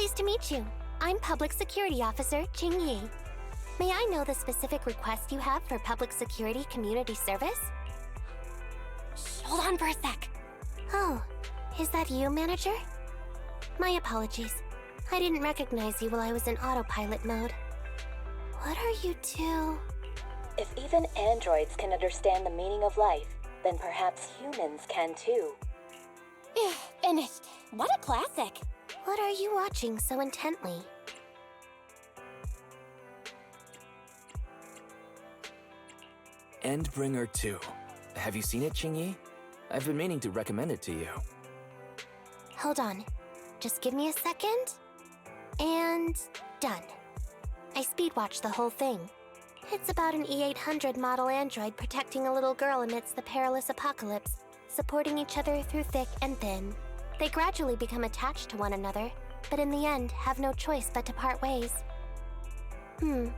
Pleased to meet you. I'm Public Security Officer Qingyi. May I know the specific request you have for Public Security Community Service? Shh, hold on for a sec. Oh, is that you, Manager? My apologies. I didn't recognize you while I was in autopilot mode. What are you two? If even androids can understand the meaning of life, then perhaps humans can too. Finished. What a classic. What are you watching so intently? Endbringer 2. Have you seen it, Qingyi? I've been meaning to recommend it to you. Hold on. Just give me a second. And done. I speed-watched the whole thing. It's about an E-800 model android protecting a little girl amidst the perilous apocalypse, supporting each other through thick and thin. They gradually become attached to one another, but in the end have no choice but to part ways. The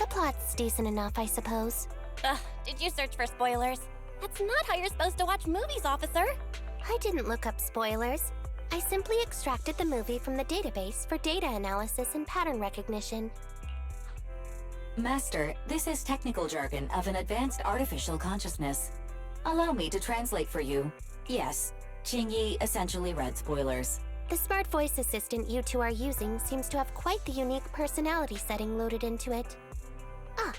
plot's decent enough, I suppose. Ugh, did you search for spoilers? That's not how you're supposed to watch movies, officer. I didn't look up spoilers. I simply extracted the movie from the database for data analysis and pattern recognition. Master, this is technical jargon of an advanced artificial consciousness. Allow me to translate for you. Yes, Qingyi essentially read spoilers. The smart voice assistant you two are using seems to have quite the unique personality setting loaded into it. Ah,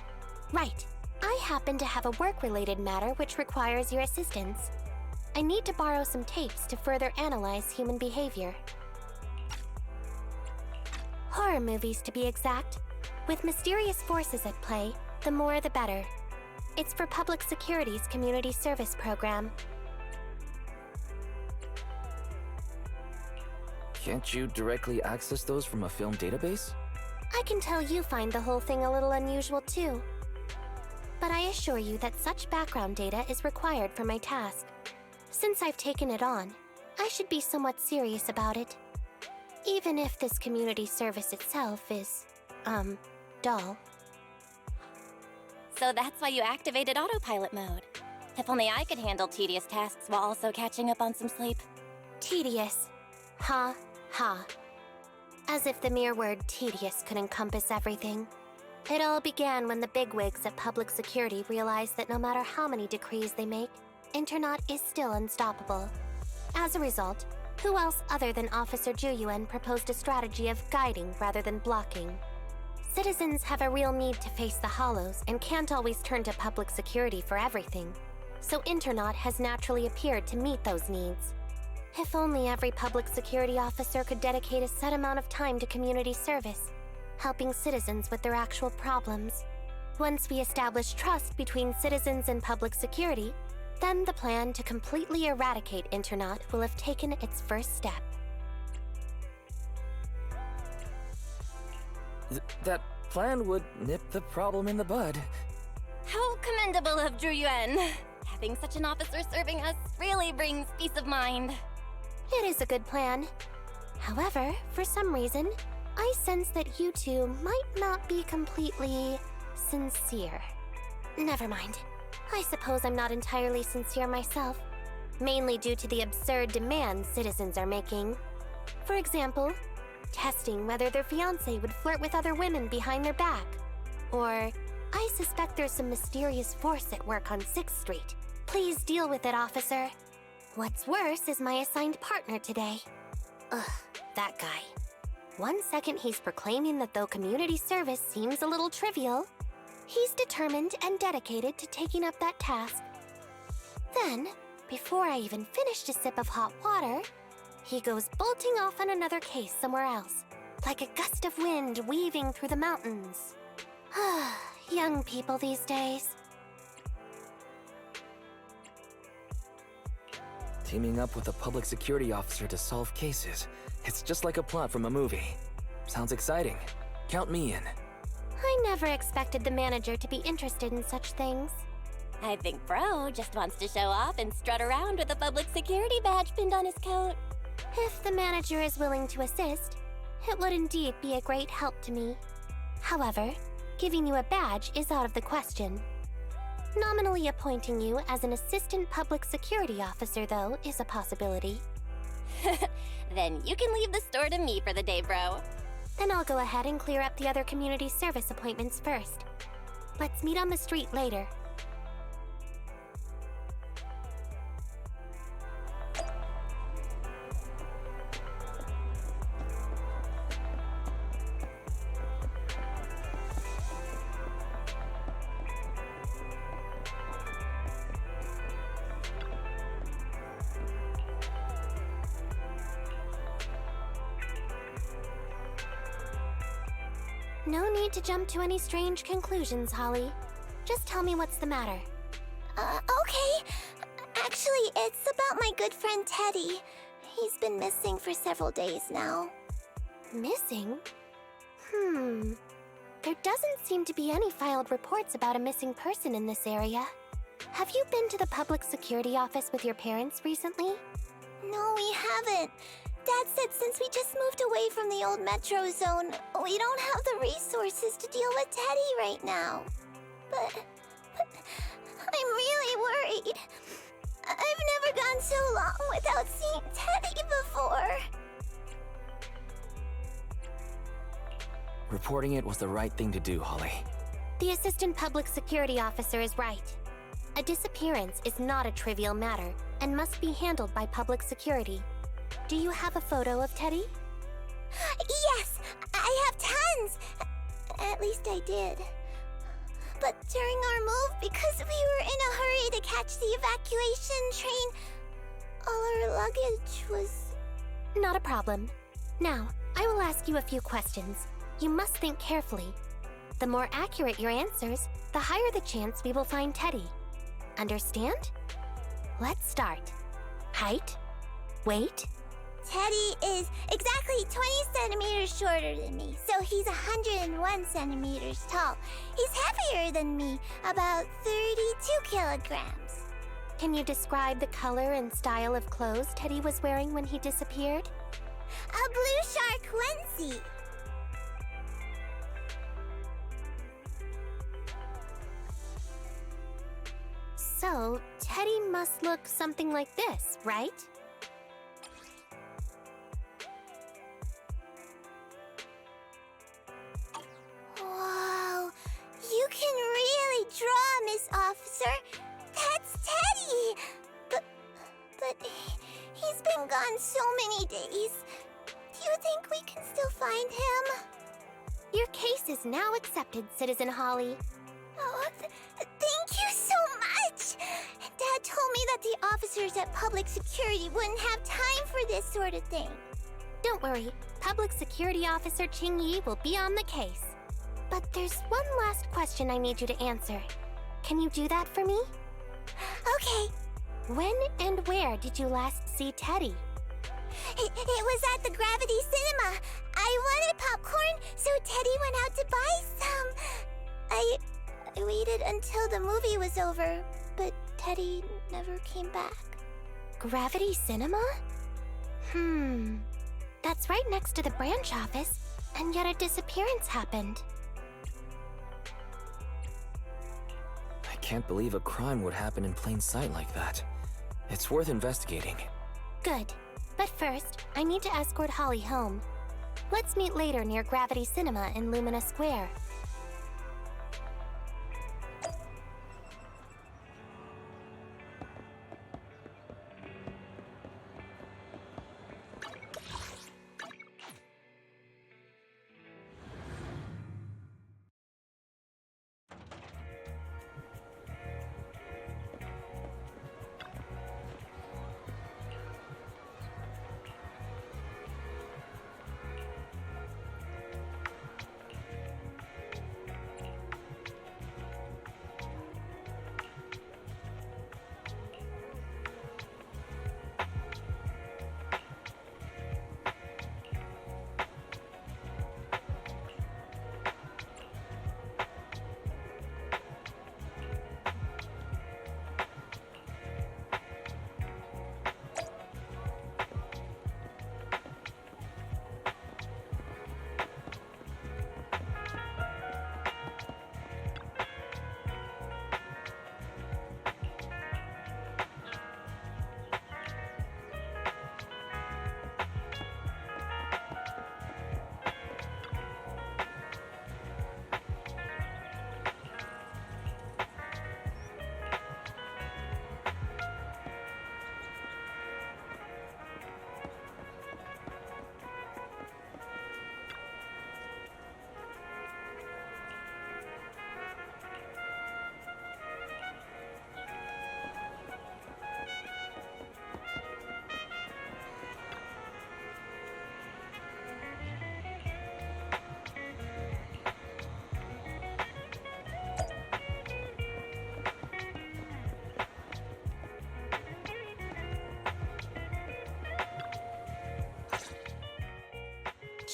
right. I happen to have a work-related matter which requires your assistance. I need to borrow some tapes to further analyze human behavior. Horror movies, to be exact. With mysterious forces at play, the more the better. It's for Public Security's Community Service Program. Can't you directly access those from a film database? I can tell you find the whole thing a little unusual too. But I assure you that such background data is required for my task. Since I've taken it on, I should be somewhat serious about it. Even if this community service itself is, dull. So that's why you activated autopilot mode. If only I could handle tedious tasks while also catching up on some sleep. Tedious. Ha, ha. As if the mere word tedious could encompass everything. It all began when the bigwigs at Public Security realized that no matter how many decrees they make, Internaut is still unstoppable. As a result, who else other than Officer Juyuan proposed a strategy of guiding rather than blocking? Citizens have a real need to face the hollows and can't always turn to Public Security for everything. So Internaut has naturally appeared to meet those needs. If only every Public Security officer could dedicate a set amount of time to community service, helping citizens with their actual problems. Once we establish trust between citizens and Public Security, then the plan to completely eradicate Internaut will have taken its first step. That plan would nip the problem in the bud. How commendable of Zhu Yuan. Having such an officer serving us really brings peace of mind. It is a good plan. However, for some reason, I sense that you two might not be completely sincere. Never mind. I suppose I'm not entirely sincere myself, mainly due to the absurd demands citizens are making. For example, testing whether their fiancé would flirt with other women behind their back. Or, I suspect there's some mysterious force at work on 6th Street. Please deal with it, officer. What's worse is my assigned partner today. Ugh, that guy. One second he's proclaiming that though community service seems a little trivial, he's determined and dedicated to taking up that task. Then, before I even finished a sip of hot water, he goes bolting off on another case somewhere else, like a gust of wind weaving through the mountains. Young people these days. Teaming up with a public security officer to solve cases. It's just like a plot from a movie. Sounds exciting. Count me in. I never expected the manager to be interested in such things. I think Bro just wants to show off and strut around with a public security badge pinned on his coat. If the manager is willing to assist, it would indeed be a great help to me. However, giving you a badge is out of the question. Nominally appointing you as an assistant public security officer, though, is a possibility. Then you can leave the store to me for the day, bro. Then I'll go ahead and clear up the other community service appointments first. Let's meet on the street later. No need to jump to any strange conclusions, Holly. Just tell me what's the matter. Okay. Actually, it's about my good friend Teddy. He's been missing for several days now. Missing? There doesn't seem to be any filed reports about a missing person in this area. Have you been to the public security office with your parents recently? No, we haven't. Dad said since we just moved away from the old metro zone, we don't have the resources to deal with Teddy right now. But I'm really worried. I've never gone so long without seeing Teddy before. Reporting it was the right thing to do, Holly. The assistant public security officer is right. A disappearance is not a trivial matter and must be handled by public security. Do you have a photo of Teddy? Yes, I have tons. At least I did. But during our move, because we were in a hurry to catch the evacuation train, all our luggage was... Not a problem. Now, I will ask you a few questions. You must think carefully. The more accurate your answers, the higher the chance we will find Teddy. Understand? Let's start. Height? Weight? Teddy is exactly 20 centimeters shorter than me, so he's 101 centimeters tall. He's heavier than me, about 32 kilograms. Can you describe the color and style of clothes Teddy was wearing when he disappeared? A blue shark onesie. So, Teddy must look something like this, right? Whoa, you can really draw, Miss Officer. That's Teddy. But he's been gone so many days. Do you think we can still find him? Your case is now accepted, Citizen Holly. Oh, thank you so much. Dad told me that the officers at Public Security wouldn't have time for this sort of thing. Don't worry, Public Security Officer Qingyi will be on the case. But there's one last question I need you to answer. Can you do that for me? Okay. When and where did you last see Teddy? It was at the Gravity Cinema. I wanted popcorn, so Teddy went out to buy some. I waited until the movie was over, but Teddy never came back. Gravity Cinema? That's right next to the branch office, and yet a disappearance happened. I can't believe a crime would happen in plain sight like that. It's worth investigating. Good. But first, I need to escort Holly home. Let's meet later near Gravity Cinema in Lumina Square.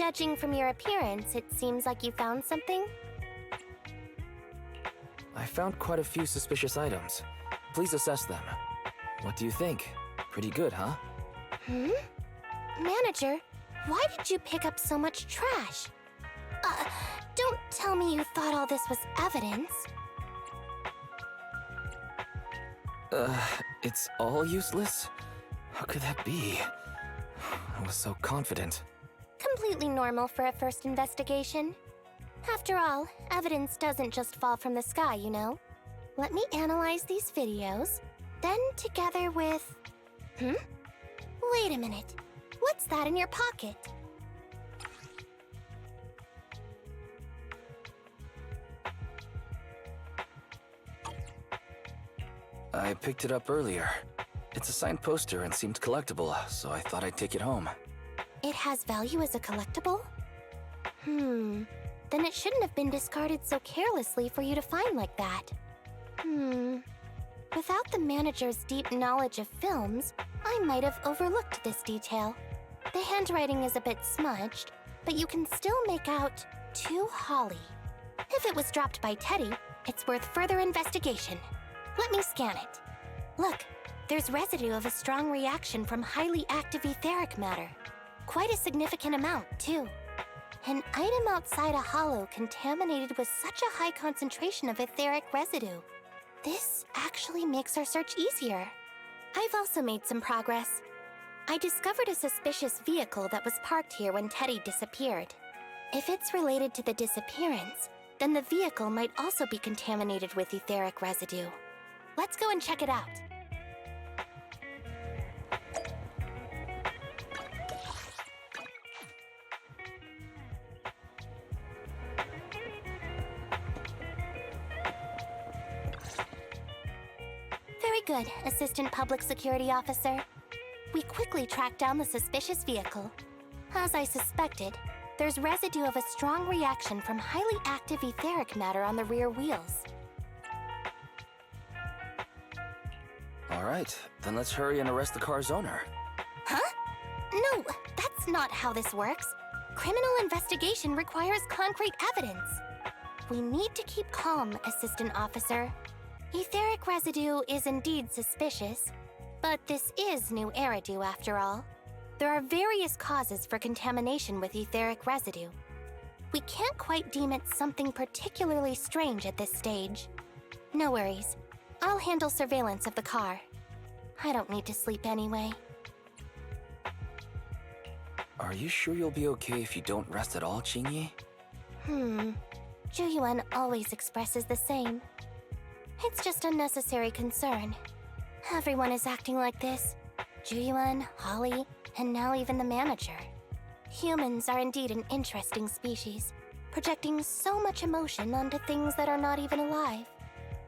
Judging from your appearance, it seems like you found something. I found quite a few suspicious items. Please assess them. What do you think? Pretty good, huh? Manager, why did you pick up so much trash? Don't tell me you thought all this was evidence. It's all useless? How could that be? I was so confident. Completely normal for a first investigation. After all, evidence doesn't just fall from the sky, you know. Let me analyze these videos, then together with... Wait a minute. What's that in your pocket? I picked it up earlier. It's a signed poster and seemed collectible, so I thought I'd take it home. It has value as a collectible? Then it shouldn't have been discarded so carelessly for you to find like that. Without the manager's deep knowledge of films, I might have overlooked this detail. The handwriting is a bit smudged, but you can still make out "To Holly." If it was dropped by Teddy, it's worth further investigation. Let me scan it. Look, there's residue of a strong reaction from highly active etheric matter. Quite a significant amount, too. An item outside a hollow contaminated with such a high concentration of etheric residue. This actually makes our search easier. I've also made some progress. I discovered a suspicious vehicle that was parked here when Teddy disappeared. If it's related to the disappearance, then the vehicle might also be contaminated with etheric residue. Let's go and check it out. Very good, Assistant Public Security Officer. We quickly tracked down the suspicious vehicle. As I suspected, there's residue of a strong reaction from highly active etheric matter on the rear wheels. All right, then let's hurry and arrest the car's owner. Huh? No, that's not how this works. Criminal investigation requires concrete evidence. We need to keep calm, Assistant Officer. Etheric residue is indeed suspicious, but this is new Eridu after all. There are various causes for contamination with etheric residue. We can't quite deem it something particularly strange at this stage. No worries. I'll handle surveillance of the car. I don't need to sleep anyway. Are you sure you'll be okay if you don't rest at all, Qingyi? Juyuan always expresses the same. It's just unnecessary concern. Everyone is acting like this. Juyuan, Holly, and now even the manager. Humans are indeed an interesting species, projecting so much emotion onto things that are not even alive.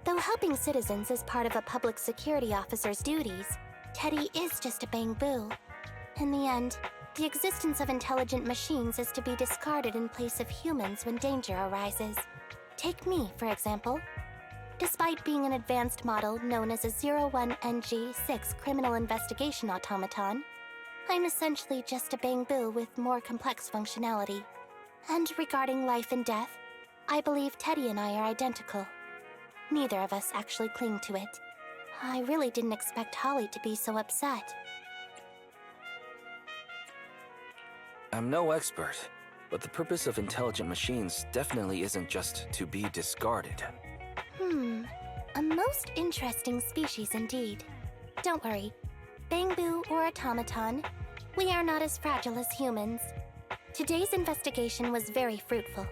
Though helping citizens is part of a public security officer's duties, Teddy is just a Bangboo. In the end, the existence of intelligent machines is to be discarded in place of humans when danger arises. Take me, for example. Despite being an advanced model known as a 01NG6 criminal investigation automaton, I'm essentially just a Bangboo with more complex functionality. And regarding life and death, I believe Teddy and I are identical. Neither of us actually cling to it. I really didn't expect Holly to be so upset. I'm no expert, but the purpose of intelligent machines definitely isn't just to be discarded. A most interesting species indeed. Don't worry, Bangboo or automaton, we are not as fragile as humans. Today's investigation was very fruitful.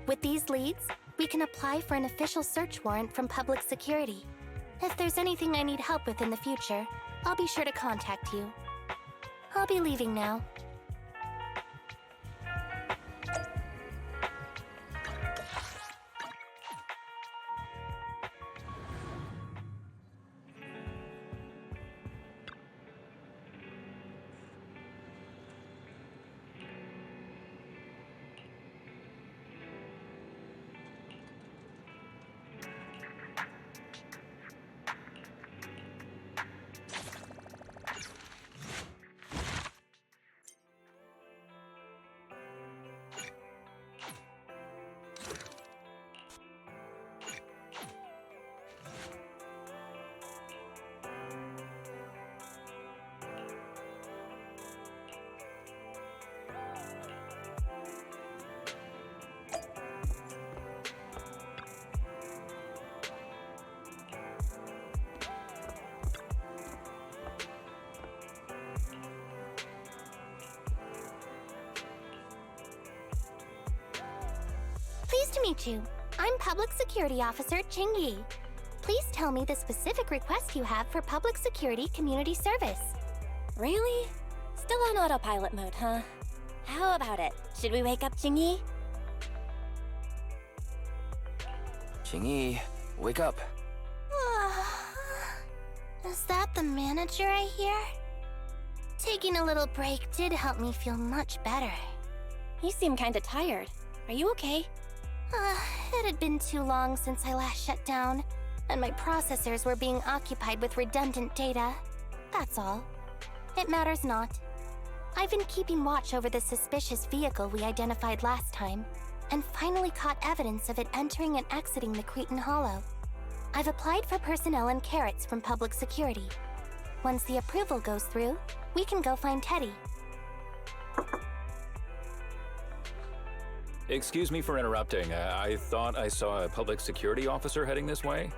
With these leads, we can apply for an official search warrant from public security. If there's anything I need help with in the future, I'll be sure to contact you. I'll be leaving now. to meet you. I'm Public Security Officer Qingyi. Please tell me the specific request you have for public security community service. Really? Still on autopilot mode, huh? How about it? Should we wake up Qingyi? Qingyi, wake up. Is that the manager I hear? Taking a little break did help me feel much better. You seem kinda tired. Are you okay? It had been too long since I last shut down, and my processors were being occupied with redundant data. That's all. It matters not. I've been keeping watch over the suspicious vehicle we identified last time, and finally caught evidence of it entering and exiting the Cretan Hollow. I've applied for personnel and carrots from public security. Once the approval goes through, we can go find Teddy. Excuse me for interrupting. I thought I saw a public security officer heading this way.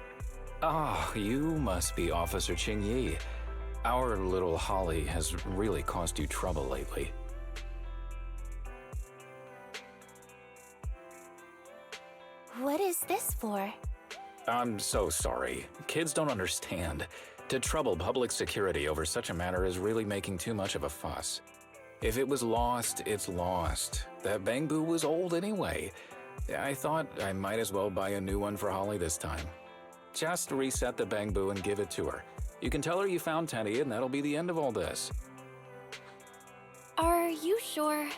Ah, you must be Officer Qingyi. Our little Holly has really caused you trouble lately. What is this for? I'm so sorry. Kids don't understand. To trouble public security over such a matter is really making too much of a fuss. If it was lost, it's lost. That Bangboo was old anyway. I thought I might as well buy a new one for Holly this time. Just reset the Bangboo and give it to her. You can tell her you found Teddy and that'll be the end of all this. Are you sure?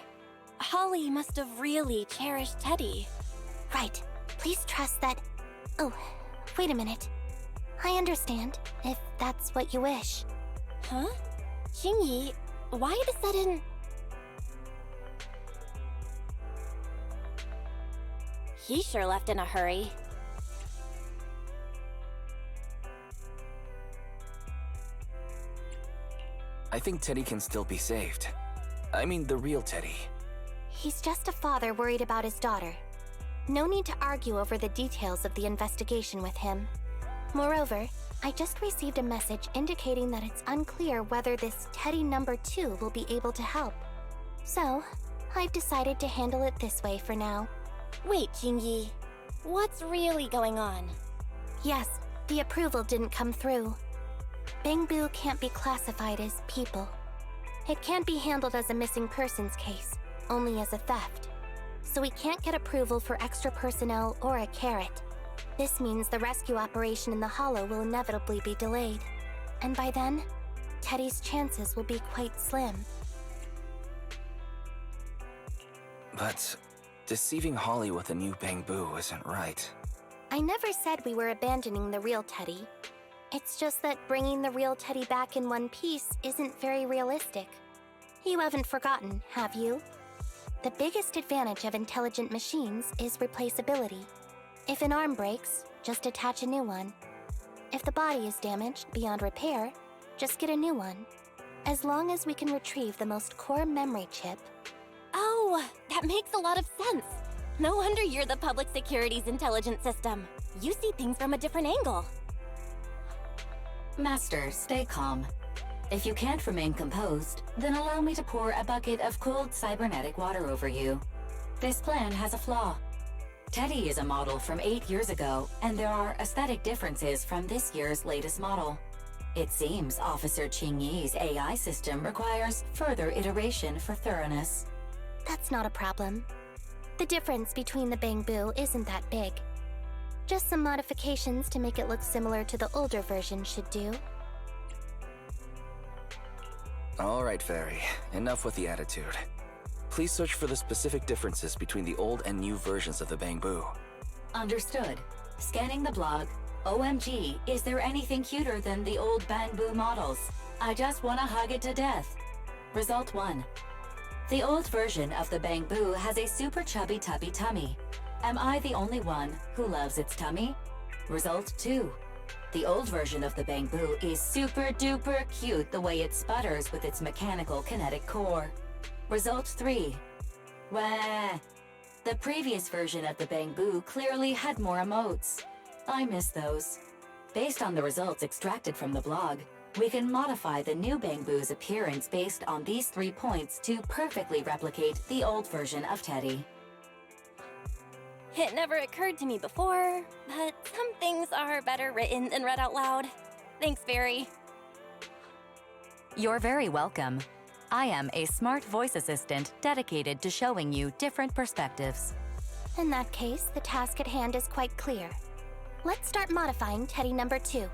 Holly must have really cherished Teddy. Right. Please trust that... Oh, wait a minute. I understand, if that's what you wish. Huh? Qingyi, why the sudden... He sure left in a hurry. I think Teddy can still be saved. I mean, the real Teddy. He's just a father worried about his daughter. No need to argue over the details of the investigation with him. Moreover, I just received a message indicating that it's unclear whether this Teddy number 2 will be able to help. So, I've decided to handle it this way for now. Wait, Qingyi. What's really going on? Yes, the approval didn't come through. Bangboo can't be classified as people. It can't be handled as a missing persons case, only as a theft. So we can't get approval for extra personnel or a carrot. This means the rescue operation in the Hollow will inevitably be delayed. And by then, Teddy's chances will be quite slim. But deceiving Holly with a new Bangboo isn't right. I never said we were abandoning the real Teddy. It's just that bringing the real Teddy back in one piece isn't very realistic. You haven't forgotten, have you? The biggest advantage of intelligent machines is replaceability. If an arm breaks, just attach a new one. If the body is damaged beyond repair, just get a new one. As long as we can retrieve the most core memory chip. Oh, that makes a lot of sense. No wonder you're the public security's intelligent system. You see things from a different angle. Master, stay calm. If you can't remain composed, then allow me to pour a bucket of cold cybernetic water over you. This plan has a flaw. Teddy is a model from 8 years ago, and there are aesthetic differences from this year's latest model. It seems Officer Qingyi's AI system requires further iteration for thoroughness. That's not a problem. The difference between the Bangboo isn't that big. Just some modifications to make it look similar to the older version should do. All right, Fairy. Enough with the attitude. Please search for the specific differences between the old and new versions of the Bangboo. Understood. Scanning the blog. OMG, is there anything cuter than the old Bangboo models? I just want to hug it to death. Result 1. The old version of the Bangboo has a super chubby tubby tummy. Am I the only one who loves its tummy? Result 2. The old version of the Bangboo is super duper cute the way it sputters with its mechanical kinetic core. Result 3. Wah! The previous version of the Bangboo clearly had more emotes. I miss those. Based on the results extracted from the blog, we can modify the new Bangboo's appearance based on these 3 points to perfectly replicate the old version of Teddy. It never occurred to me before, but some things are better written than read out loud. Thanks, Barry. You're very welcome. I am a smart voice assistant dedicated to showing you different perspectives. In that case, the task at hand is quite clear. Let's start modifying Teddy number 2.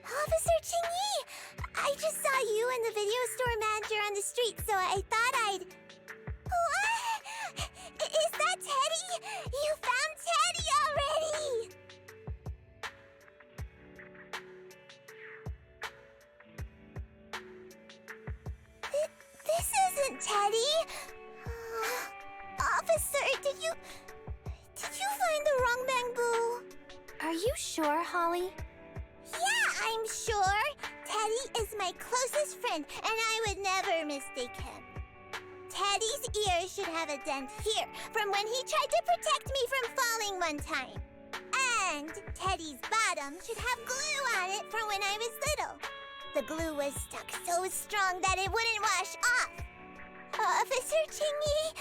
Officer Qingyi! I just saw you and the video store manager on the street, so I thought I'd... What? Is that Teddy? You found Teddy already! This isn't Teddy! Officer, did you find the wrong Bangboo? Are you sure, Holly? Yeah, I'm sure. Teddy is my closest friend, and I would never mistake him. Teddy's ear should have a dent here from when he tried to protect me from falling one time. And Teddy's bottom should have glue on it from when I was little. The glue was stuck so strong that it wouldn't wash off. Officer Qingyi,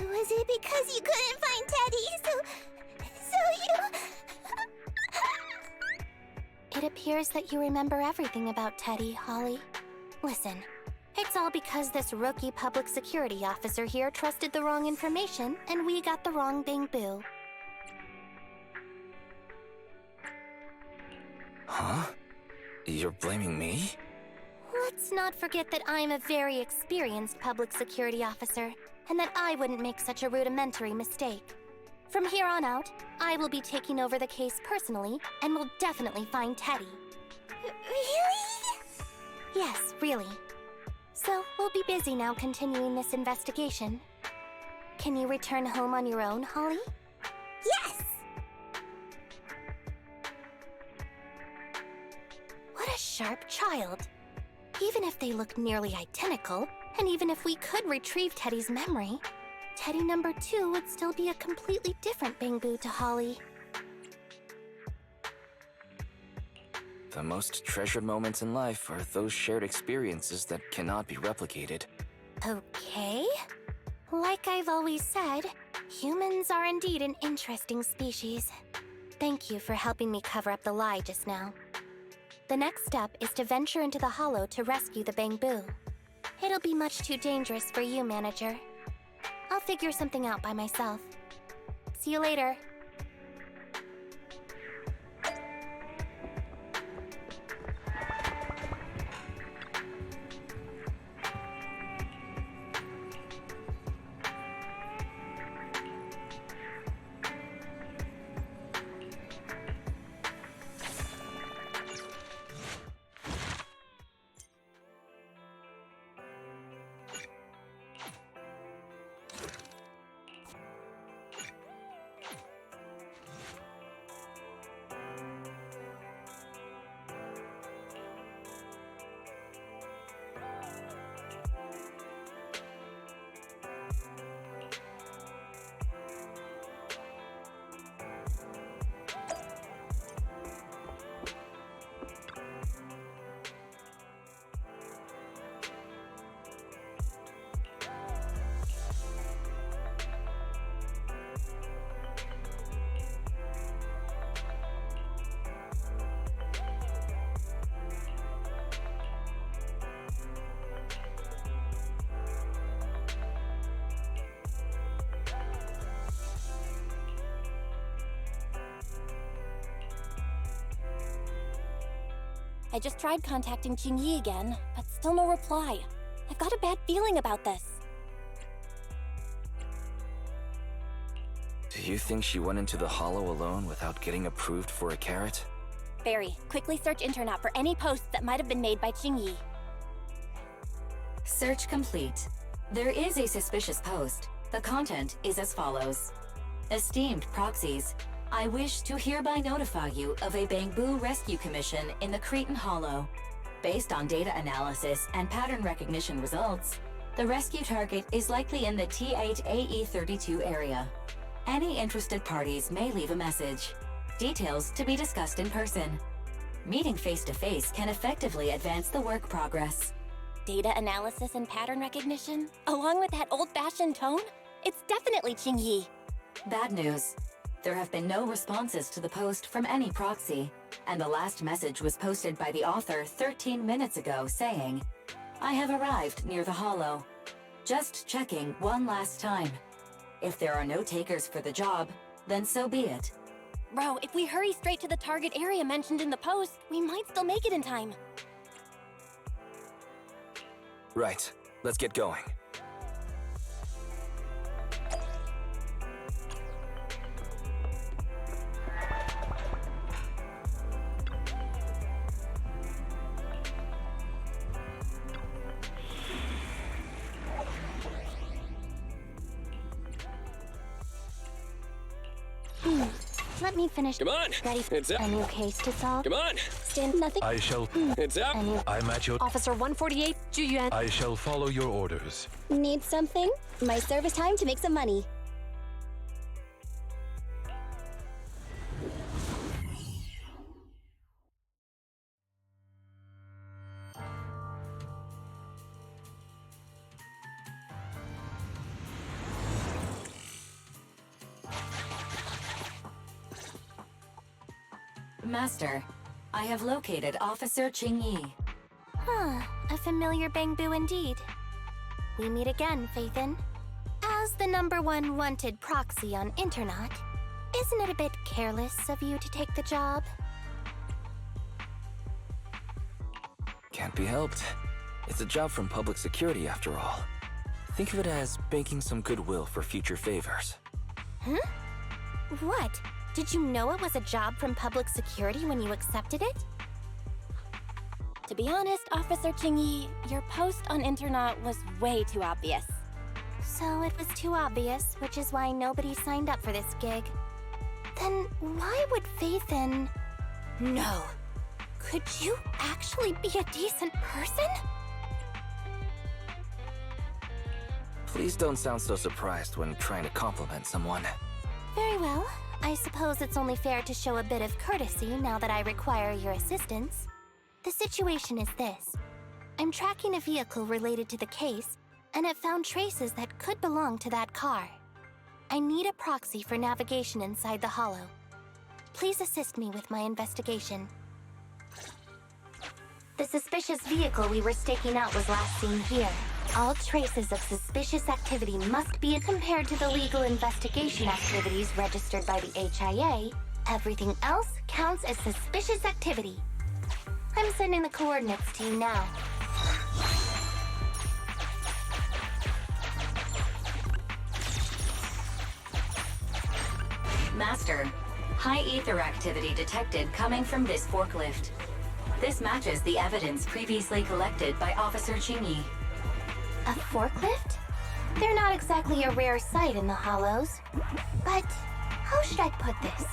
was it because you couldn't find Teddy, so you... It appears that you remember everything about Teddy, Holly. Listen, it's all because this rookie public security officer here trusted the wrong information, and we got the wrong Bangboo. Huh? You're blaming me? Let's not forget that I'm a very experienced public security officer, and that I wouldn't make such a rudimentary mistake. From here on out, I will be taking over the case personally, and will definitely find Teddy. Really? Yes, really. So, we'll be busy now continuing this investigation. Can you return home on your own, Holly? Yes! What a sharp child. Even if they look nearly identical, and even if we could retrieve Teddy's memory, Teddy number 2 would still be a completely different Bangboo to Holly. The most treasured moments in life are those shared experiences that cannot be replicated. Okay. Like I've always said, humans are indeed an interesting species. Thank you for helping me cover up the lie just now. The next step is to venture into the hollow to rescue the Bangboo. It'll be much too dangerous for you, Manager. I'll figure something out by myself. See you later. I just tried contacting Qingyi again, but still no reply. I've got a bad feeling about this. Do you think she went into the hollow alone without getting approved for a carrot? Barry, quickly search internet for any posts that might have been made by Qingyi. Search complete. There is a suspicious post. The content is as follows. Esteemed proxies, I wish to hereby notify you of a Bangboo rescue commission in the Cretan Hollow. Based on data analysis and pattern recognition results, the rescue target is likely in the T8AE32 area. Any interested parties may leave a message. Details to be discussed in person. Meeting face-to-face can effectively advance the work progress. Data analysis and pattern recognition? Along with that old-fashioned tone? It's definitely Qingyi. Bad news. There have been no responses to the post from any proxy, and the last message was posted by the author 13 minutes ago saying, I have arrived near the hollow. Just checking one last time. If there are no takers for the job, then so be it. Bro, if we hurry straight to the target area mentioned in the post, we might still make it in time. Right. Let's get going. Let me finish. Come on! Ready for It's up! a new case to solve? Come on! Stand nothing. I shall. It's up! A new I'm at your. Officer 148, Juyuan. I shall follow your orders. Need something? My service time to make some money. Master, I have located Officer Qingyi. A familiar Bangboo indeed. We meet again, Faithin. As the #1 wanted proxy on Internet, isn't it a bit careless of you to take the job? Can't be helped. It's a job from public security after all. Think of it as banking some goodwill for future favors. Huh? What? Did you know it was a job from public security when you accepted it? To be honest, Officer Qingyi, your post on Internet was way too obvious. So it was too obvious, which is why nobody signed up for this gig. Then why would Faithin... No. Could you actually be a decent person? Please don't sound so surprised when trying to compliment someone. Very well. I suppose it's only fair to show a bit of courtesy now that I require your assistance. The situation is this. I'm tracking a vehicle related to the case, and it found traces that could belong to that car. I need a proxy for navigation inside the hollow. Please assist me with my investigation. The suspicious vehicle we were staking out was last seen here. All traces of suspicious activity must be compared to the legal investigation activities registered by the HIA. Everything else counts as suspicious activity. I'm sending the coordinates to you now. Master, high ether activity detected coming from this forklift. This matches the evidence previously collected by Officer Qingyi. A forklift? They're not exactly a rare sight in the Hollows. But how should I put this?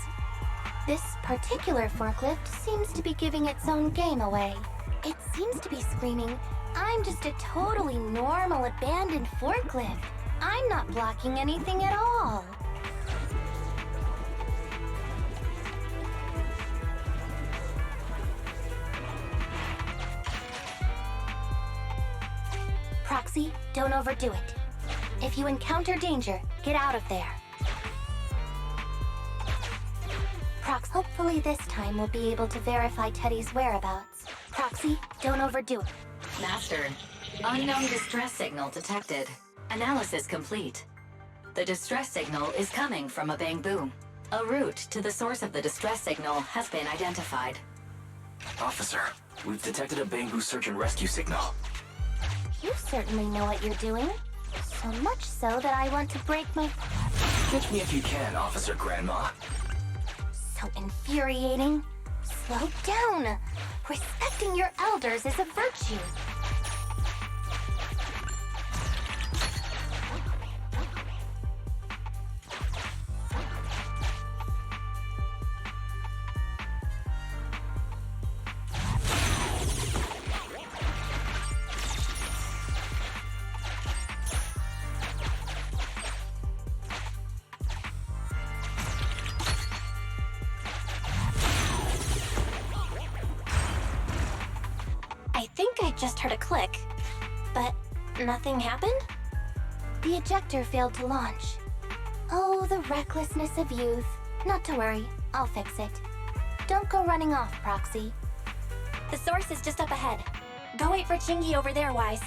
This particular forklift seems to be giving its own game away. It seems to be screaming, "I'm just a totally normal abandoned forklift. I'm not blocking anything at all." Proxy, don't overdo it. If you encounter danger, get out of there. Proxy, hopefully this time we'll be able to verify Teddy's whereabouts. Proxy, don't overdo it. Master, unknown distress signal detected. Analysis complete. The distress signal is coming from a Bangboo. A route to the source of the distress signal has been identified. Officer, we've detected a Bangboo search and rescue signal. You certainly know what you're doing. So much so that I want to break my... Catch me if you can, Officer Grandma. So infuriating. Slow down. Respecting your elders is a virtue. I think I just heard a click, but nothing happened? The ejector failed to launch. Oh, the recklessness of youth. Not to worry, I'll fix it. Don't go running off, Proxy. The source is just up ahead. Go wait for Qingyi over there, Wise.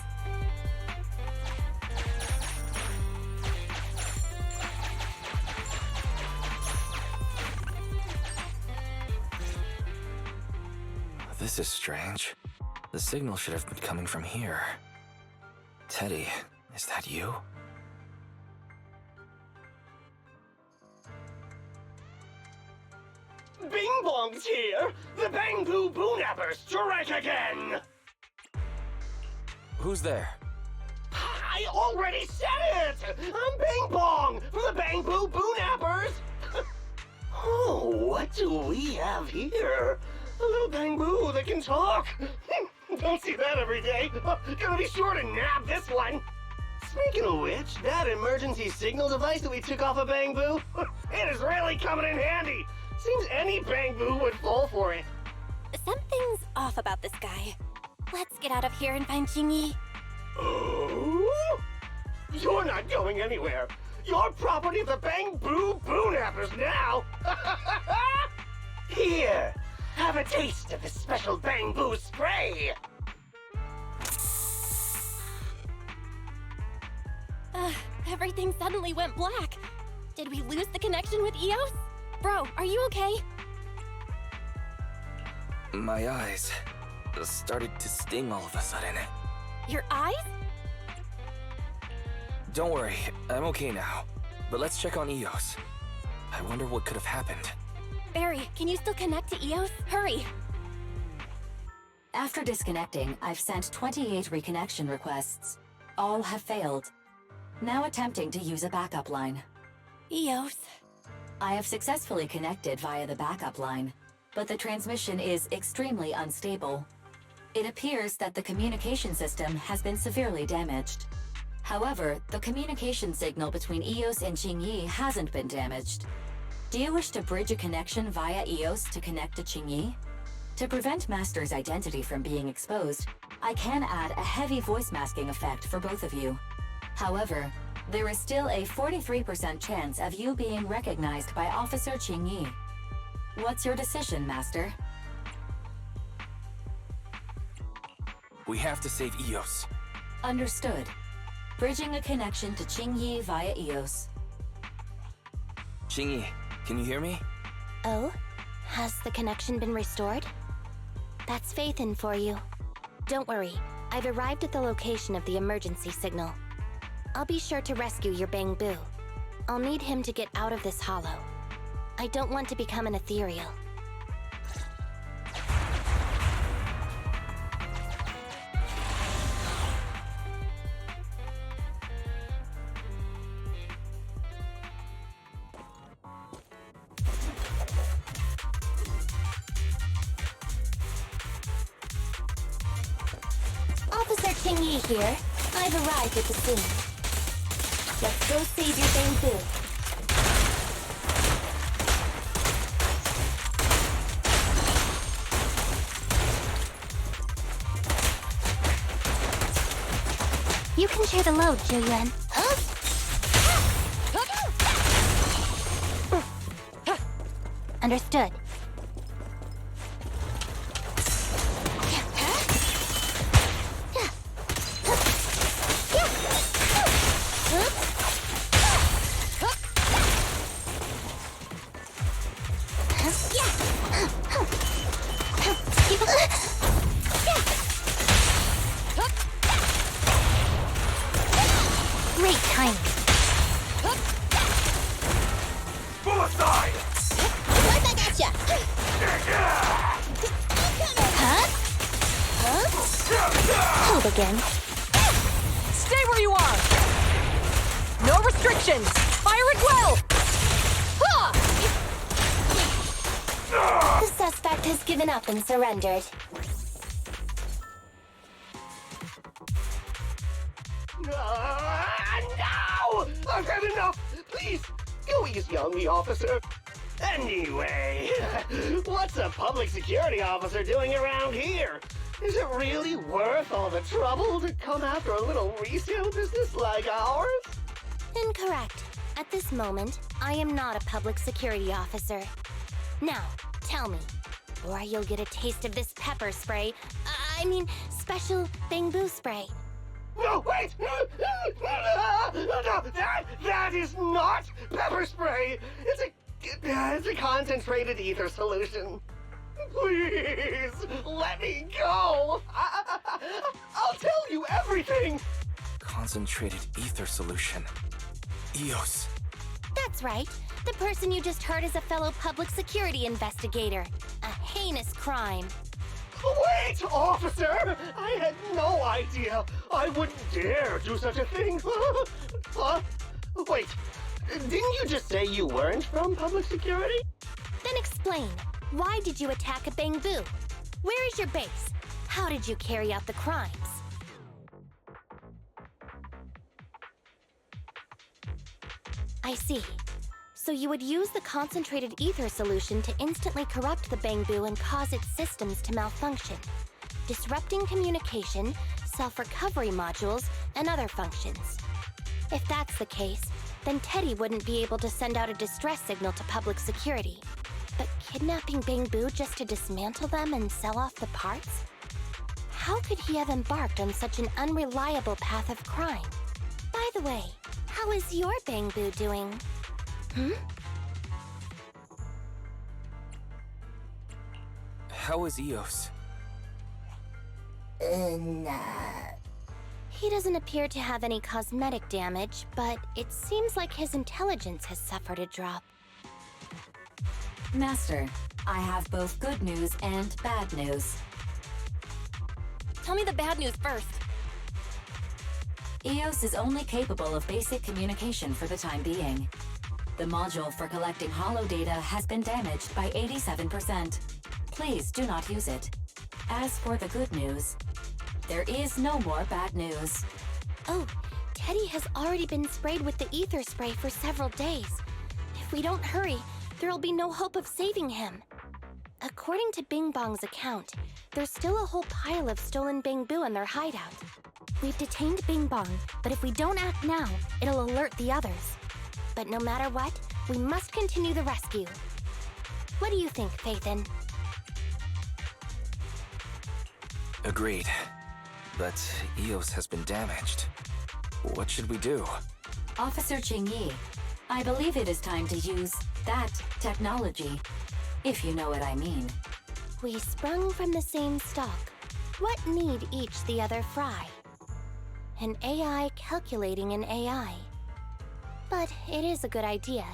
This is strange. The signal should have been coming from here. Teddy, is that you? Bing Bong's here! The Bangboo Boonappers strike again! Who's there? I already said it! I'm Bing Bong from the Bangboo Boonappers! Oh, what do we have here? A little Bangboo that can talk! Don't see that every day. Gonna be sure to nab this one. Speaking of which, that emergency signal device that we took off of Bangboo, it is really coming in handy. Seems any Bangboo would fall for it. Something's off about this guy. Let's get out of here and find Qingyi. Oh? You're not going anywhere. You're property of the Bangboo Boonappers now. Here, have a taste of this special Bangboo spray. Everything suddenly went black. Did we lose the connection with Eos? Bro, are you okay? My eyes started to sting all of a sudden. Your eyes? Don't worry, I'm okay now. But let's check on Eos. I wonder what could have happened. Barry, can you still connect to Eos? Hurry! After disconnecting, I've sent 28 reconnection requests. All have failed. Now attempting to use a backup line. Eos. I have successfully connected via the backup line. but the transmission is extremely unstable. It appears that the communication system has been severely damaged. However, the communication signal between EOS and Qingyi hasn't been damaged. Do you wish to bridge a connection via EOS to connect to Qingyi? To prevent Master's identity from being exposed, I can add a heavy voice masking effect for both of you. However, there is still a 43% chance of you being recognized by Officer Qingyi. What's your decision, Master? We have to save EOS. Understood. Bridging a connection to Qingyi via EOS. Qingyi, can you hear me? Oh? Has the connection been restored? That's Faithin for you. Don't worry, I've arrived at the location of the emergency signal. I'll be sure to rescue your Bangboo. I'll need him to get out of this hollow. I don't want to become an ethereal. Officer Qingyi here. I've arrived at the scene. Let's go save your Bangboo. You can share the load, Zhu-Yuan. Understood. Great timing. Suicide! Right back at ya! Huh? Hold again. Stay where you are! No restrictions! Fire at will! Ha! The suspect has given up and surrendered. No! I've had enough! Please, go easy on me, officer. Anyway, what's a public security officer doing around here? Is it really worth all the trouble to come after a little resale business like ours? Incorrect. At this moment, I am not a public security officer. Now, tell me, or you'll get a taste of this pepper spray. I mean, special Bangboo spray. No, wait! No, that is not pepper spray! It's a concentrated ether solution. Please, let me go! I'll tell you everything! Concentrated ether solution. EOS. That's right. The person you just heard is a fellow public security investigator. A heinous crime. Wait, officer! I had no idea. I wouldn't dare do such a thing. Huh? Wait, didn't you just say you weren't from public security? Then explain. Why did you attack a Bangboo? Where is your base? How did you carry out the crimes? I see. So you would use the concentrated ether solution to instantly corrupt the Bangboo and cause its systems to malfunction, disrupting communication, self-recovery modules, and other functions. If that's the case, then Teddy wouldn't be able to send out a distress signal to public security. But kidnapping Bangboo just to dismantle them and sell off the parts? How could he have embarked on such an unreliable path of crime? By the way, how is your Bangboo doing? How is EOS? He doesn't appear to have any cosmetic damage, but it seems like his intelligence has suffered a drop. Master, I have both good news and bad news. Tell me the bad news first. EOS is only capable of basic communication for the time being. The module for collecting holo data has been damaged by 87%. please do not use it. As for the good news, there is no more bad news. Oh, Teddy has already been sprayed with the ether spray for several days. If we don't hurry, there'll be no hope of saving him. According to Bing Bong's account, there's still a whole pile of stolen Bangboo in their hideout. We've detained Bing Bong, but if we don't act now, it'll alert the others. But no matter what, we must continue the rescue. What do you think, Phaethon? Agreed. But EOS has been damaged. What should we do? Officer Qingyi, I believe it is time to use that technology, if you know what I mean. We sprung from the same stock. What need each the other fry? An AI calculating an AI. But it is a good idea.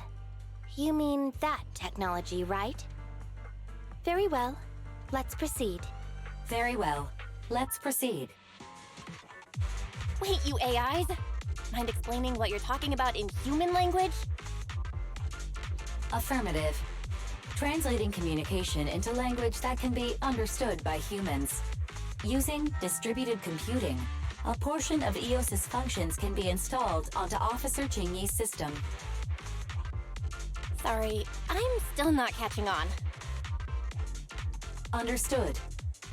You mean that technology, right? Very well. Let's proceed. Very well. Let's proceed. Wait, you AIs? Mind explaining what you're talking about in human language? Affirmative. Translating communication into language that can be understood by humans. Using distributed computing, a portion of EOS's functions can be installed onto Officer Qingyi's system. Sorry, I'm still not catching on. Understood.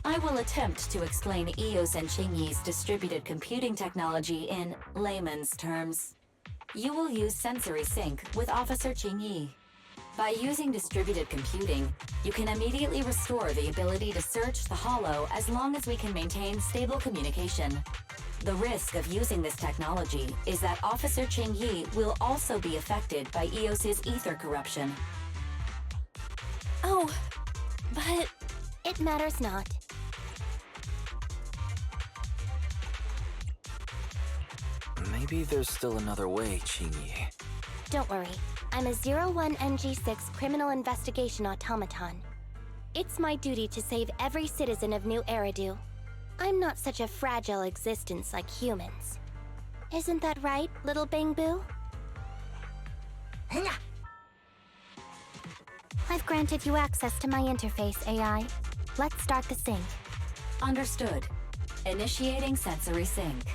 I will attempt to explain EOS and Qingyi's distributed computing technology in layman's terms. You will use sensory sync with Officer Qingyi. By using distributed computing, you can immediately restore the ability to search the hollow as long as we can maintain stable communication. The risk of using this technology is that Officer Qingyi will also be affected by EOS's ether corruption. Oh, but it matters not. Maybe there's still another way, Qingyi. Don't worry. I'm a 01NG6 criminal investigation automaton. It's my duty to save every citizen of New Eridu. I'm not such a fragile existence like humans. Isn't that right, little Bangboo? I've granted you access to my interface, AI. Let's start the sync. Understood. Initiating sensory sync.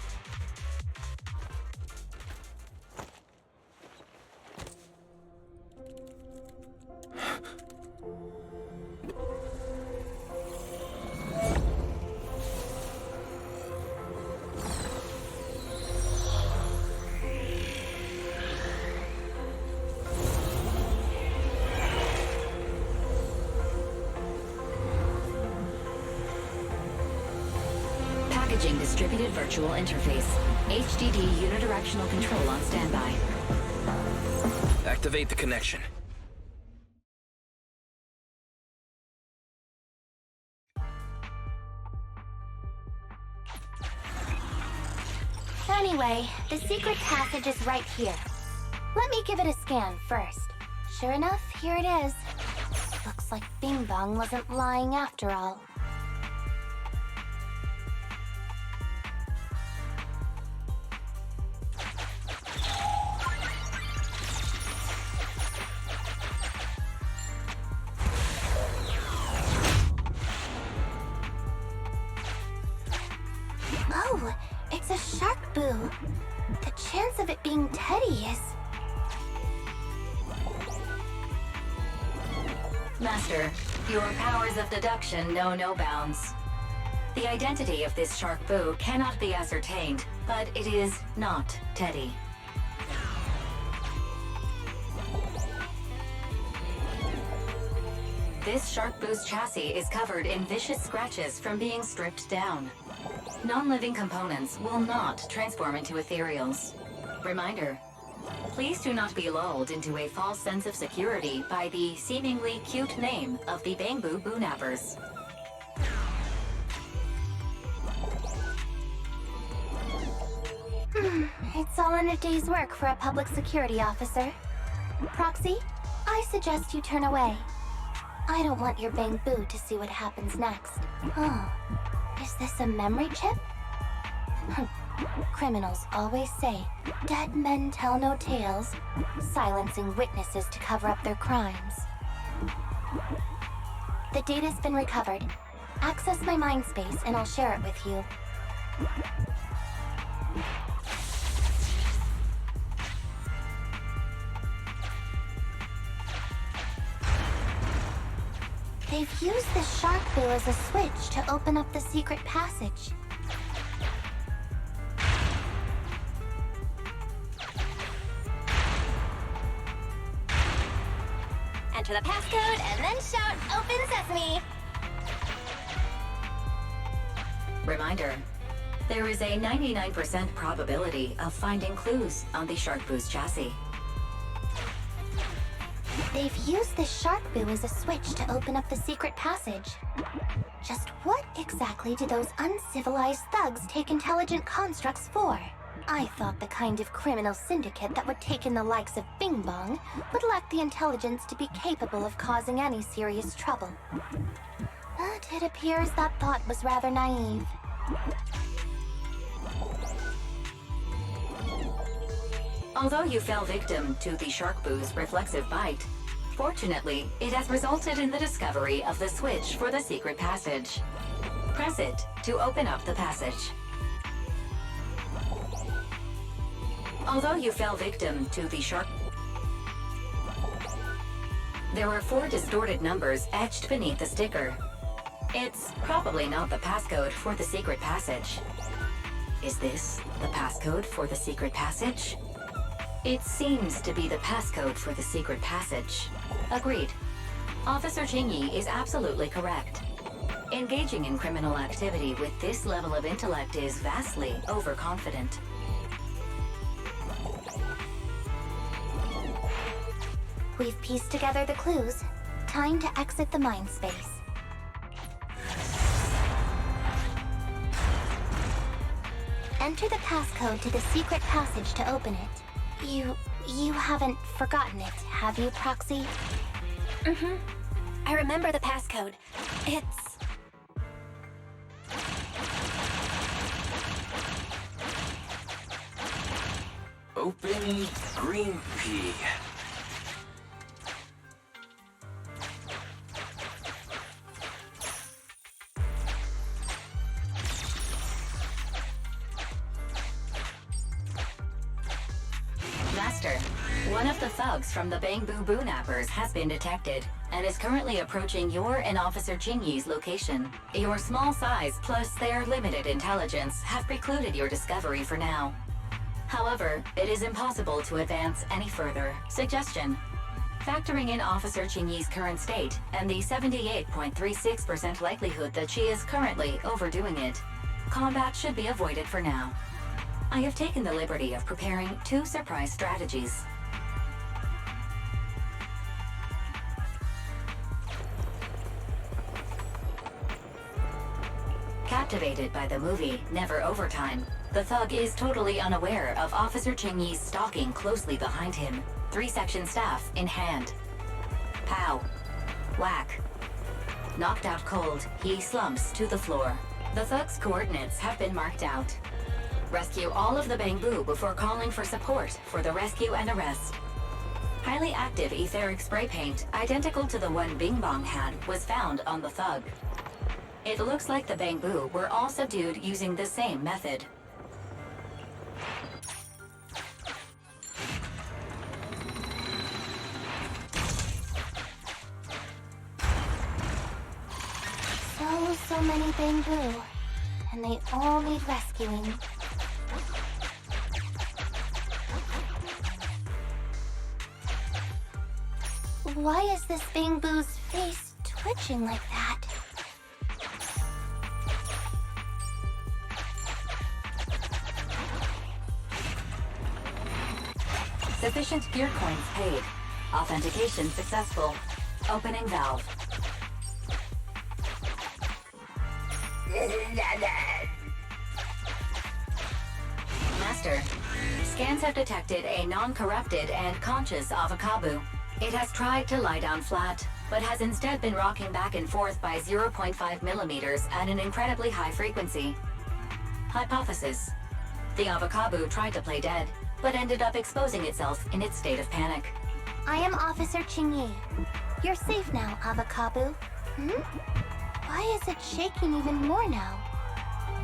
Packaging distributed virtual interface. HDD unidirectional control on standby. Activate the connection. Anyway, the secret passage is right here. Let me give it a scan first. Sure enough, here it is. Looks like Bing Bong wasn't lying after all. Oh, it's a shark boo. The chance of it being Teddy is... Master, your powers of deduction know no bounds. The identity of this shark boo cannot be ascertained, but it is not Teddy. This shark boo's chassis is covered in vicious scratches from being stripped down. Non-living components will not transform into ethereals. Reminder, please do not be lulled into a false sense of security by the seemingly cute name of the Bangboo Boonappers. It's all in a day's work for a public security officer. Proxy, I suggest you turn away. I don't want your Bangboo to see what happens next. Oh, is this a memory chip? Criminals always say, dead men tell no tales, silencing witnesses to cover up their crimes. The data's been recovered. Access my mind space and I'll share it with you. They've used the shark boo as a switch to open up the secret passage. Enter the passcode and then shout, "Open Sesame!" Reminder, there is a 99% probability of finding clues on the Shark Boo's chassis. They've used the shark boo as a switch to open up the secret passage. Just what exactly do those uncivilized thugs take intelligent constructs for? I thought the kind of criminal syndicate that would take in the likes of Bing Bong would lack the intelligence to be capable of causing any serious trouble. But it appears that thought was rather naive. Although you fell victim to the Shark Boo's reflexive bite, fortunately, it has resulted in the discovery of the switch for the secret passage. Press it to open up the passage. Although you fell victim to the Shark... There are 4 distorted numbers etched beneath the sticker. It's probably not the passcode for the secret passage. Is this the passcode for the secret passage? It seems to be the passcode for the secret passage. Agreed. Officer Qingyi is absolutely correct. Engaging in criminal activity with this level of intellect is vastly overconfident. We've pieced together the clues. Time to exit the mind space. Enter the passcode to the secret passage to open it. You haven't forgotten it, have you, Proxy? Mm-hmm. I remember the passcode. It's... Open green pea. Master, one of the thugs from the Bangboo Boo-nappers has been detected and is currently approaching your and Officer Qingyi's location. Your small size plus their limited intelligence have precluded your discovery for now. However, it is impossible to advance any further. Suggestion: factoring in Officer Qingyi's current state and the 78.36% likelihood that she is currently overdoing it, combat should be avoided for now. I have taken the liberty of preparing 2 surprise strategies. Captivated by the movie Never Overtime, the thug is totally unaware of Officer Qingyi stalking closely behind him, 3-section staff in hand. Pow. Whack. Knocked out cold, he slumps to the floor. The thug's coordinates have been marked out. Rescue all of the Bangboo before calling for support for the rescue and arrest. Highly active etheric spray paint, identical to the one Bing Bong had, was found on the thug. It looks like the Bangboo were all subdued using the same method. So many Bangboo, and they all need rescuing. Why is this Bangboo's face twitching like that? Sufficient gear coins paid. Authentication successful. Opening valve. Master, scans have detected a non-corrupted and conscious Avocabo. It has tried to lie down flat, but has instead been rocking back and forth by 0.5 millimeters at an incredibly high frequency. Hypothesis: the Avocabo tried to play dead, but ended up exposing itself in its state of panic. I am Officer Qingyi. You're safe now, Avocabo. Why is it shaking even more now?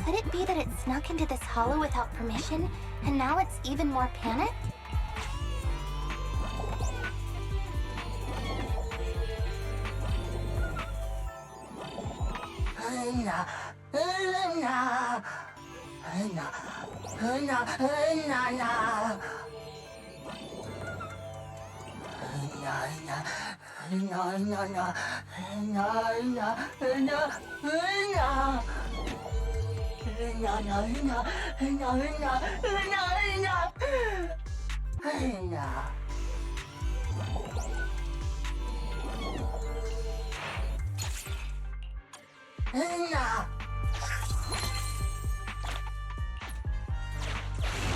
Could it be that it snuck into this hollow without permission, and now it's even more panicked?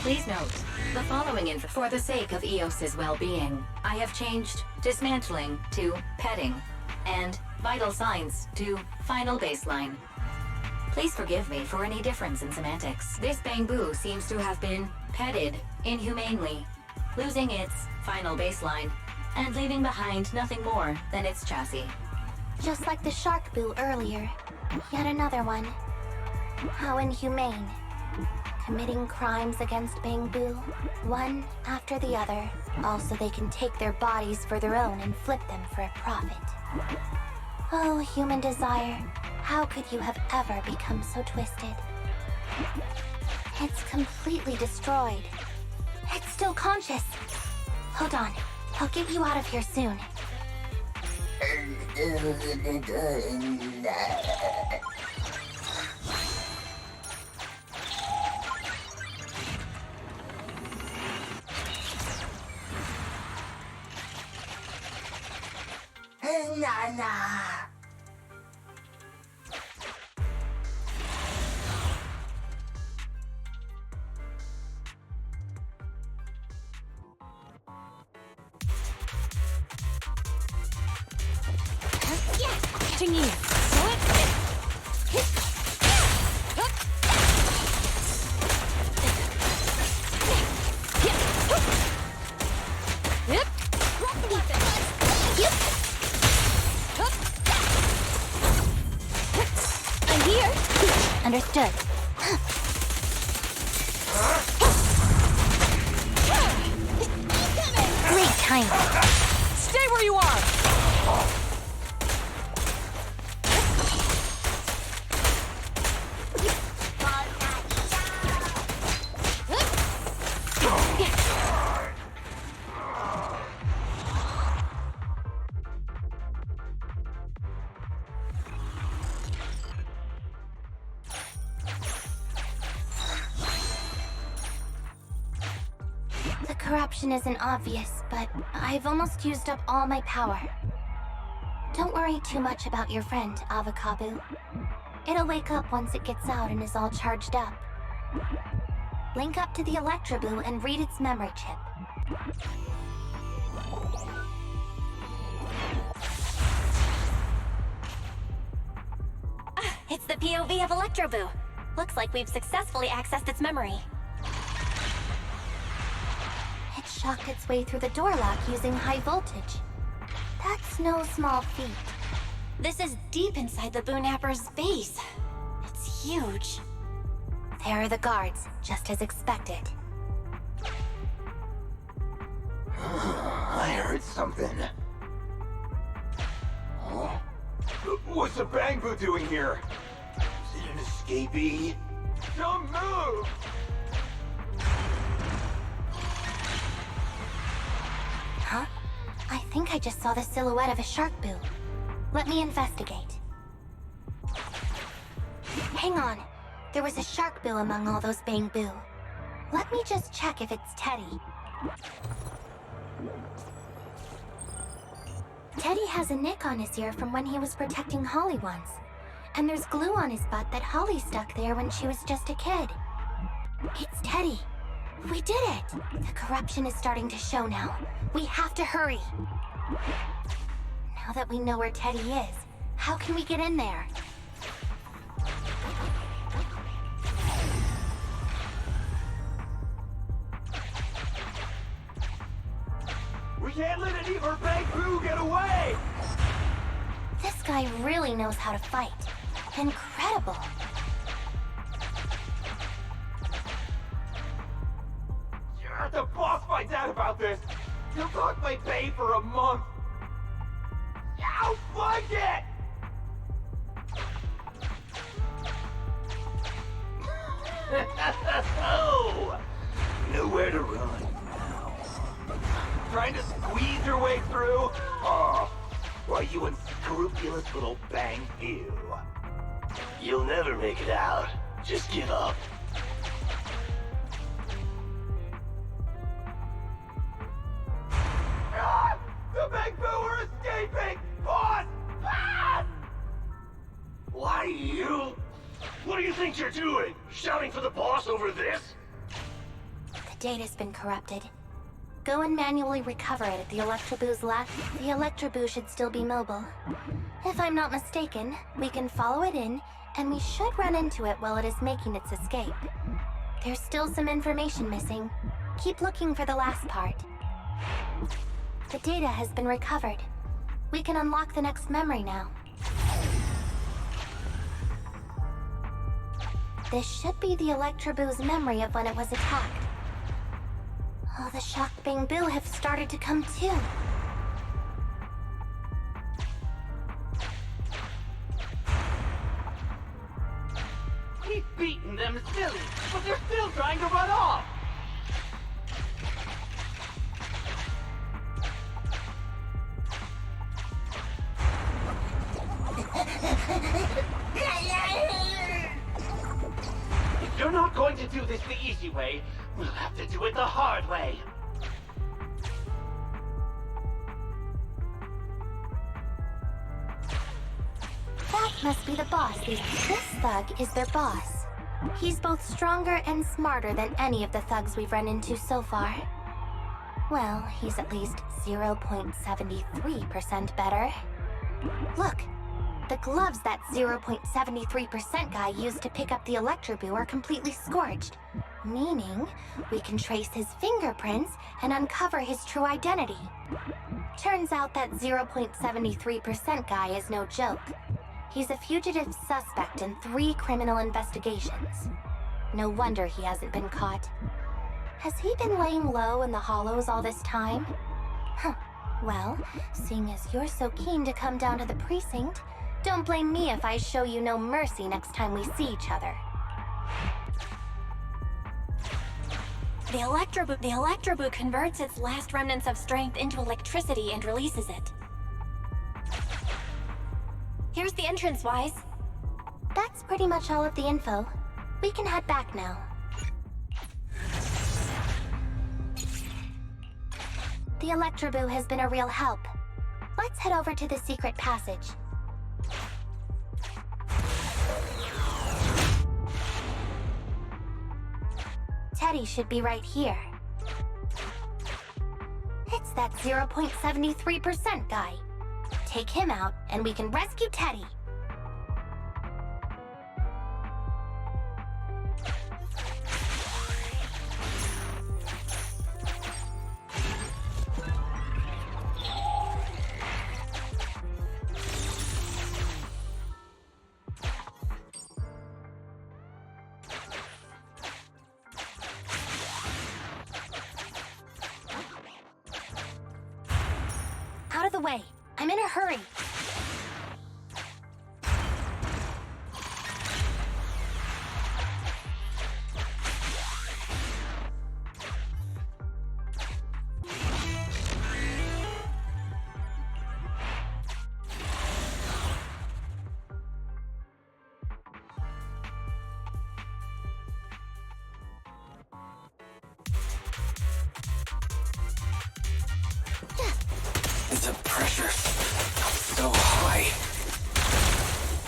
Please note, the following info for the sake of EOS's well-being, I have changed dismantling to petting, and vital signs to final baseline. Please forgive me for any difference in semantics. This Bangboo seems to have been petted inhumanely, losing its final baseline, and leaving behind nothing more than its chassis. Just like the shark boo earlier. Yet another one. How inhumane. Committing crimes against Bangboo, one after the other, all so they can take their bodies for their own and flip them for a profit. Oh, human desire, how could you have ever become so twisted? It's completely destroyed. It's still conscious. Hold on, I'll get you out of here soon. Qingyi, I'm here. Understood. Great timing. stay where you are! The corruption isn't obvious, but I've almost used up all my power. Don't worry too much about your friend, Avocabo. It'll wake up once it gets out and is all charged up. Link up to the Electroboo and read its memory chip. It's the POV of Electroboo. Looks like we've successfully accessed its memory. It shocked its way through the door lock using high voltage. That's no small feat. This is deep inside the Boonapper's base. It's huge. There are the guards, just as expected. I heard something. Huh? What's the Bangboo doing here? Is it an escapee? Don't move! Huh? I think I just saw the silhouette of a shark boo. Let me investigate. Hang on. There was a shark boo among all those Bangboo. Let me just check if it's Teddy. Teddy has a nick on his ear from when he was protecting Holly once. And there's glue on his butt that Holly stuck there when she was just a kid. It's Teddy. We did it! The corruption is starting to show now. We have to hurry. Now that we know where Teddy is, how can we get in there? We can't let any of our Bangboo get away! This guy really knows how to fight. Incredible. If the boss finds out about this, he'll dock my pay for a month. I'll find it! Oh, nowhere to run now. Trying to squeeze your way through? Oh, why, you unscrupulous little Bangboo. You'll never make it out. Just give up. Ah! The Bangboo are escaping! Boss! Ah! Why, you... What do you think you're doing? Shouting for the boss over this? The data's been corrupted. Go and manually recover it at the Electroboo's lab. The Electroboo should still be mobile. If I'm not mistaken, we can follow it in, and we should run into it while it is making its escape. There's still some information missing. Keep looking for the last part. The data has been recovered. We can unlock the next memory now. This should be the Electroboo's memory of when it was attacked. Oh, the shocked Bangboo have started to come too. He's beaten them silly, but they're still trying to run off! If you're not going to do this the easy way, we'll have to do it the hard way. That must be the boss. This thug is their boss. He's both stronger and smarter than any of the thugs we've run into so far. Well, he's at least 0.73% better. Look, the gloves that 0.73% guy used to pick up the Electroboo are completely scorched, meaning we can trace his fingerprints and uncover his true identity. Turns out that 0.73% guy is no joke. He's a fugitive suspect in 3 criminal investigations. No wonder he hasn't been caught. Has he been laying low in the hollows all this time? Huh. Well, seeing as you're so keen to come down to the precinct, don't blame me if I show you no mercy next time we see each other. The Electroboo converts its last remnants of strength into electricity and releases it. Here's the entrance, Wise. That's pretty much all of the info. We can head back now. The Electroboo has been a real help. Let's head over to the secret passage. Teddy should be right here. It's that 0.73% guy. Take him out, and we can rescue Teddy. Out of the way. I'm in a hurry. The pressure so high.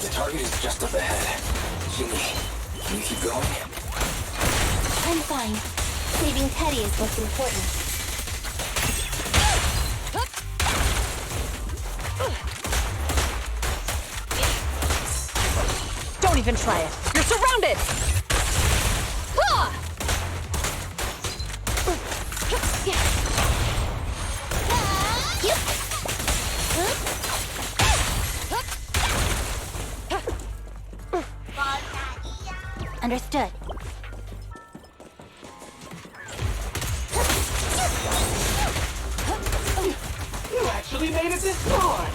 The target is just up ahead. Qingyi, can you keep going? I'm fine. Saving Teddy is what's important. Don't even try it. You're surrounded! Understood. You actually made it this far!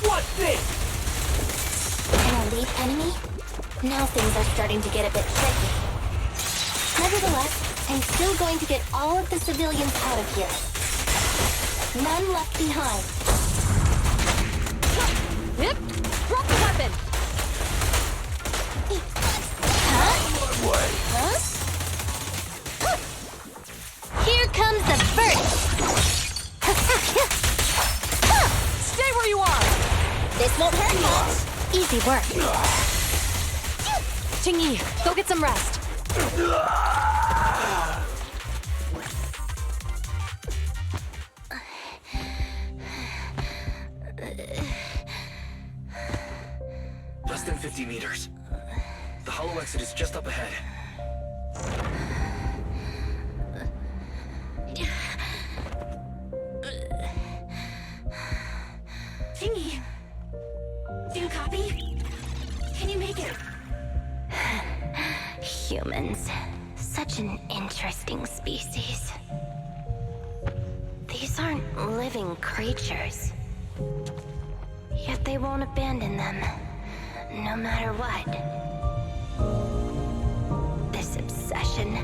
What's this? An elite enemy? Now things are starting to get a bit tricky. Nevertheless, I'm still going to get all of the civilians out of here. None left behind. Yep. Drop the weapon! Here comes the verdict! Stay where you are! This won't hurt much. Easy work. Qingyi, go get some rest. Less than 50 meters. The hollow exit is just up ahead. Qingyi, do you copy? Can you make it? Humans. Such an interesting species. These aren't living creatures. Yet they won't abandon them, no matter what. This obsession,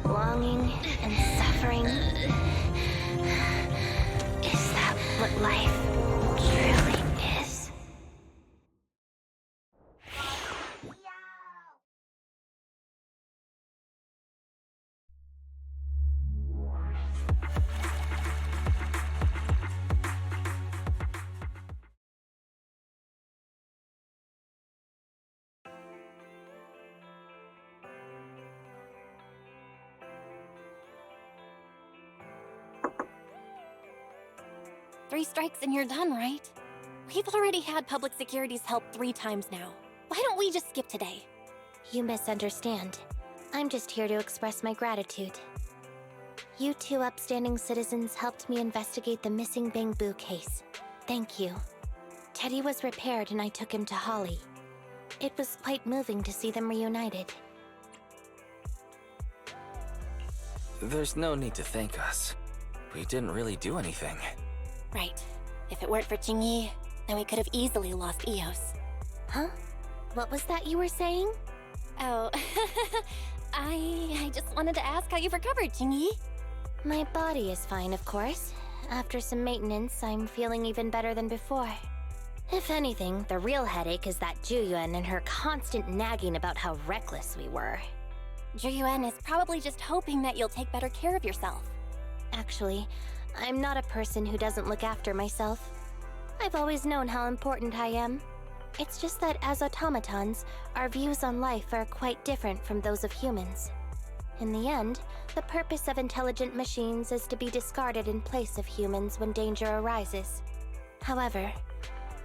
longing, and suffering. Is that what life truly is? Three strikes and you're done, right? We've already had public security's help 3 times now. Why don't we just skip today? You misunderstand. I'm just here to express my gratitude. You 2 upstanding citizens helped me investigate the missing Bangboo case. Thank you. Teddy was repaired and I took him to Holly. It was quite moving to see them reunited. There's no need to thank us. We didn't really do anything. Right. If it weren't for Qingyi, then we could have easily lost Eos. Huh? What was that you were saying? Oh, I just wanted to ask how you've recovered, Qingyi. My body is fine, of course. After some maintenance, I'm feeling even better than before. If anything, the real headache is that Juyuan and her constant nagging about how reckless we were. Juyuan is probably just hoping that you'll take better care of yourself. Actually, I'm not a person who doesn't look after myself. I've always known how important I am. It's just that as automatons, our views on life are quite different from those of humans. In the end, the purpose of intelligent machines is to be discarded in place of humans when danger arises. However,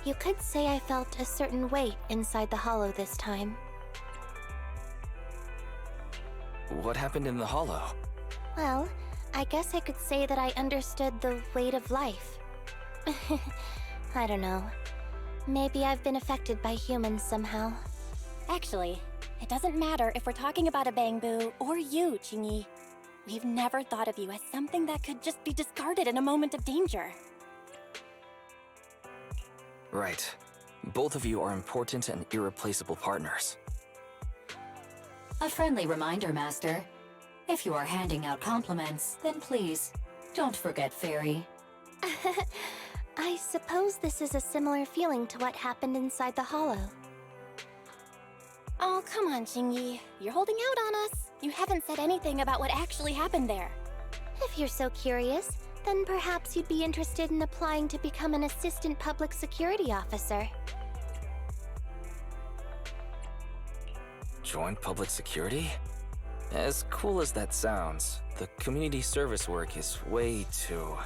you could say I felt a certain weight inside the hollow this time. What happened in the hollow? Well, I guess I could say that I understood the weight of life. I don't know. Maybe I've been affected by humans somehow. Actually, it doesn't matter if we're talking about a Bangboo or you, Qingyi. We've never thought of you as something that could just be discarded in a moment of danger. Right. Both of you are important and irreplaceable partners. A friendly reminder, Master. If you are handing out compliments, then please, don't forget Fairy. I suppose this is a similar feeling to what happened inside the hollow. Oh, come on, Qingyi. You're holding out on us. You haven't said anything about what actually happened there. If you're so curious, then perhaps you'd be interested in applying to become an assistant public security officer. Join public security? As cool as that sounds, the community service work is way too...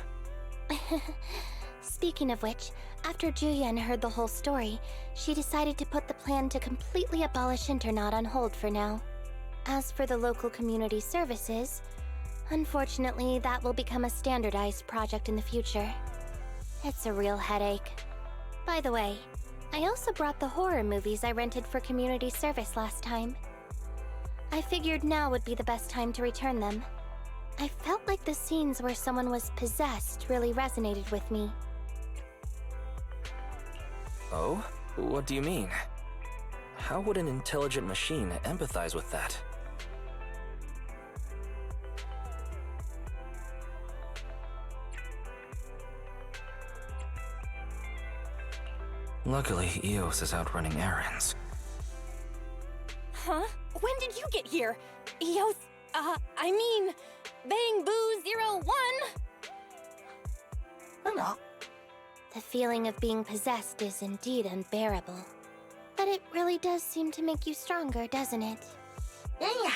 Speaking of which, after Juyen heard the whole story, she decided to put the plan to completely abolish Internat on hold for now. As for the local community services, unfortunately that will become a standardized project in the future. It's a real headache. By the way, I also brought the horror movies I rented for community service last time. I figured now would be the best time to return them. I felt like the scenes where someone was possessed really resonated with me. Oh? What do you mean? How would an intelligent machine empathize with that? Luckily, Eos is out running errands. Huh? When did you get here? Eos, I mean, Bangboo 01? Hello. The feeling of being possessed is indeed unbearable. But it really does seem to make you stronger, doesn't it? Yeah.